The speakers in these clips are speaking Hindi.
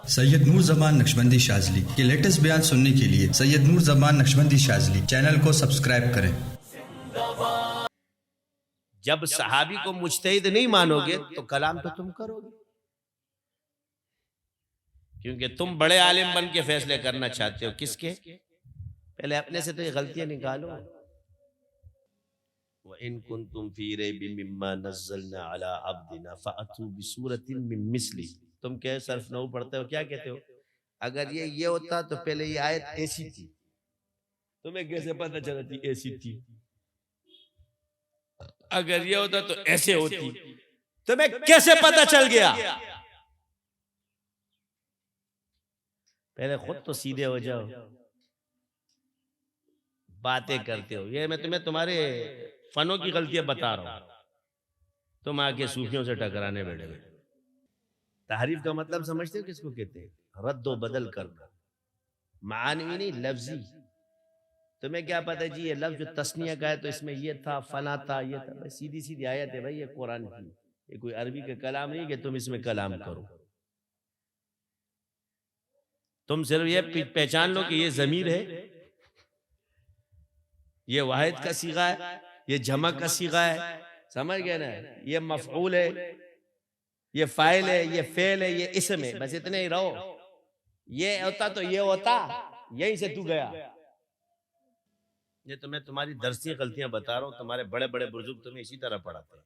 सैयद नूर जमान नक्शबंदी शाजली के लेटेस्ट बयान सुनने के लिए सैयद नूर जमान नक्शबंदी शाजली चैनल को सब्सक्राइब करें। जब सहाबी को मुजतहिद नहीं मानोगे तो कलाम तो तुम करोगे, क्योंकि तुम बड़े आलिम बन के फैसले करना चाहते हो। किसके? पहले अपने से तो ये गलतियां निकालो। व इन कुंतुम फी रैबिम मिम्मा नज़्ज़लना अला अब्दिना फअतू बिसूरतिन मिन मिस्ली। तुम क्या सर्फ नौ पढ़ते हो, क्या कहते हो? अगर ये होता तो पहले ये आयत ऐसी थी, तुम्हें कैसे पता चला थी ऐसी थी? अगर ये होता तो ऐसे होती, तुम्हें कैसे पता चल गया? पहले खुद तो सीधे हो जाओ, बातें करते हो। ये मैं तुम्हें तुम्हारे फनों की गलतियां बता रहा हूं, तुम आके सूफियों से टकराने बैठे हुए। तारीफ का मतलब समझते हो किसको कहते हैं? रद्दो बदल करना, मानवी नहीं लफ्जी। तुम्हें क्या पता जी ये लफ्ज जो तस्निया का है तो इसमें ये था, फला था, ये था। भाई सीधी सीधी आयत है भाई, ये कुरान की, ये कोई अरबी का कलाम नहीं कि तुम इसमें कलाम करो। तुम सिर्फ ये पहचान लो कि ये ज़मीर है, ये वाहिद का सीगा है, ये जमा का सीगा है, समझ गए ना? ये मफऊल है, ये फाइल है, ये फेल है, ये इसम है। बस इतने ही रहो। ये होता तो ये होता, यहीं से तू गया। ये तुम्हें तुम्हारी दरसी गलतियां बता रहा हूं, तुम्हारे बड़े बड़े बुजुर्ग तुम्हें इसी तरह पढ़ाते हैं।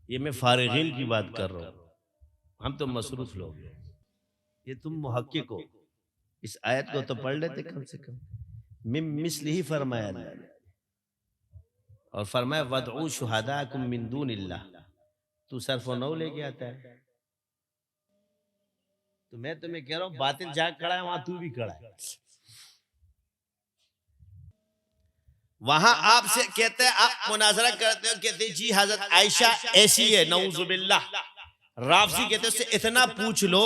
ये मैं फारिगीन की बात कर रहा हूं, हम तो मसरूफ लोग हैं। ये तुम मुहक्किक हो, इस आयत को तो पढ़ लेते कम से कम। मिम मिस्लिही फरमाया अल्लाह ने, और फरमाया वदऊ शुहदाकुम मिन दूनिल्लाह। तू सर्फ नौ लेके आता है, तो मैं तुम्हें कह रहा हूं बातिल जहां खड़ा है वहां तू भी खड़ा है। वहां आपसे कहते हैं, आप मुनाजरा करते हो, कहते हैं जी हजरत आयशा ऐसी है, नऊजुबिल्लाह। राफसी कहते हैं उससे इतना पूछ लो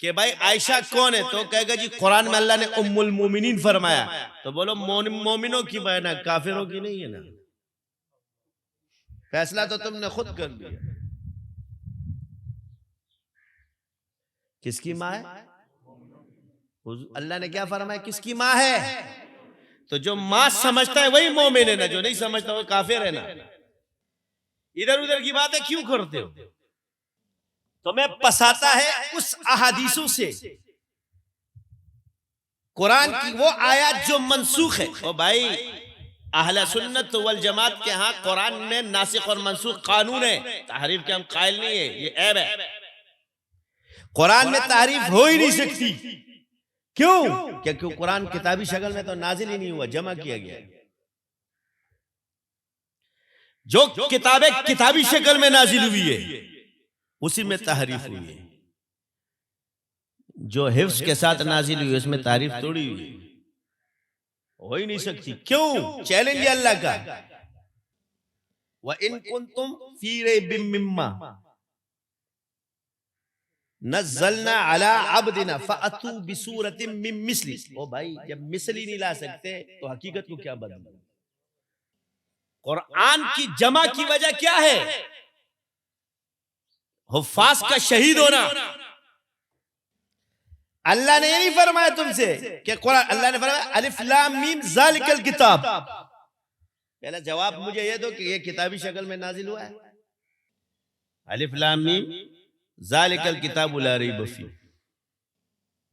कि भाई आयशा कौन है, तो कहेगा जी कुरान में अल्लाह ने उम्मुल मोमिनीन फरमाया। तो बोलो मोमिनों की बहन है, काफिरों की नहीं है ना। फैसला तो तुमने खुद कर लिया। किसकी माँ है? अल्लाह ने क्या फरमाया? किसकी माँ है? तो जो माँ समझता है वही मोमिन है ना, जो नहीं समझता वो काफिर है ना। इधर उधर की बातें क्यों करते हो? तुम्हें पसाता है उस अहादीसों से, कुरान की वो आयत जो मनसूख है। ओ भाई, अहले सुन्नत वल जमात के यहाँ कुरान में नासिख और मनसूख कानून है। तहरीफ के हम कायल नहीं है, ये ऐब है। कुरान में तारीफ हो ही नहीं सकती। क्यों? क्योंकि कुरान किताबी शक्ल में तो नाजिल ही नहीं हुआ, जमा किया गया। जो किताबें किताबी शक्ल में नाजिल हुई है उसी में तारीफ हुई है। जो हिफ्ज के साथ नाजिल हुई उसमें तारीफ थोड़ी हुई, हो ही नहीं सकती। क्यों? चैलेंज है अल्लाह का। व इन कुंतुम फी रैबिम मिम्मा नज़्ज़लना अला अब्दिना फअतू बिसूरतिन मिन मिस्ली। ओ भाई, जब मिस्ली नहीं ला सकते तो हकीकत को क्या बदलना? कुरान की जमा की वजह क्या है? हुफ्फाज का शहीद होना। अल्लाह ने ये नहीं फरमाया तुमसे कि कुरान, अल्लाह ने फरमाया अलिफ लाम मीम ज़ालिकल किताब। पहला जवाब मुझे ये दो कि ये किताबी शक्ल में नाजिल हुआ है। अलिफ लाम मीम ज़ालिकल किताब ला रैब फीह।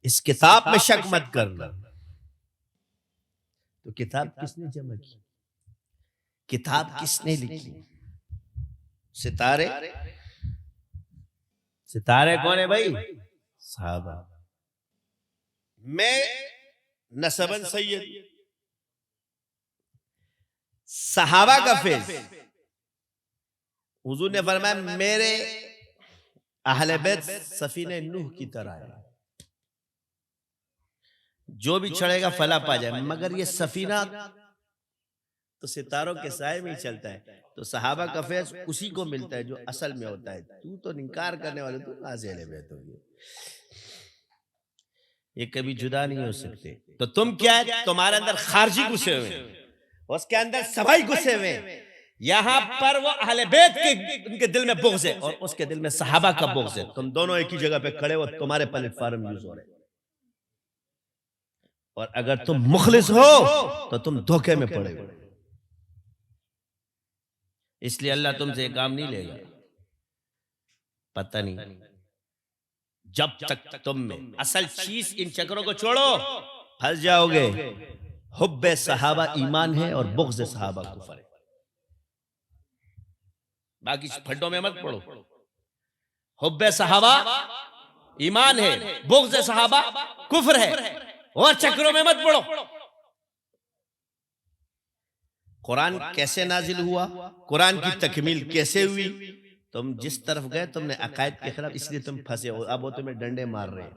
इस किताब में शक मत करना। तो किताब किसने जमा की? किताब किसने लिखी? सितारे। सितारे कौन है भाई? साहबा। मैं नसबन सैयद, सहाबा का फैज। हुजूर ने फरमाया मेरे अहले बैत सफीने नूह की तरह है, जो भी चढ़ेगा फला पा जाए। मगर ये सफीना तो सितारों के साए में ही चलता है। तो सहाबा का फैज उसी को मिलता है जो असल में होता है। तू तो इनकार करने वाले, तू नाज़िल बैत हो गया, ये कभी जुदा नहीं हो सकते। तो तुम क्या है? तुम्हारे अंदर खारजी घुसे हुए हैं, उसके अंदर सबाई घुसे हुए हैं। यहां पर वो अहले बैत के उनके दिल में बुग़्ज़ है और उसके दिल में सहाबा का बुग़्ज़ है। तुम दोनों एक ही जगह पे खड़े हो, तुम्हारे प्लेटफार्म यूज हो रहे, और अगर तुम मुखलिस हो तो तुम धोखे में पड़े हो। इसलिए अल्लाह तुमसे ये काम नहीं लेगा। पता नहीं, जब तक तुम में असल चीज, इन चक्रों को छोड़ो, फंस जाओगे। हुब्बे सहाबा ईमान है और बुग़्ज़ सहाबा कुफ्र है। बाकी फड्डों में मत पड़ो। हुब्बे सहाबा ईमान है, बुग़्ज़ सहाबा कुफ्र है, और चक्रों में मत पड़ो। कुरान कैसे नाजिल हुआ, कुरान की तकमील कैसे हुई, तुम जिस तरफ गए तुमने अकायद के खिलाफ, इसलिए तुम फंसे हो। अब वो तुम्हें डंडे मार रहे हैं।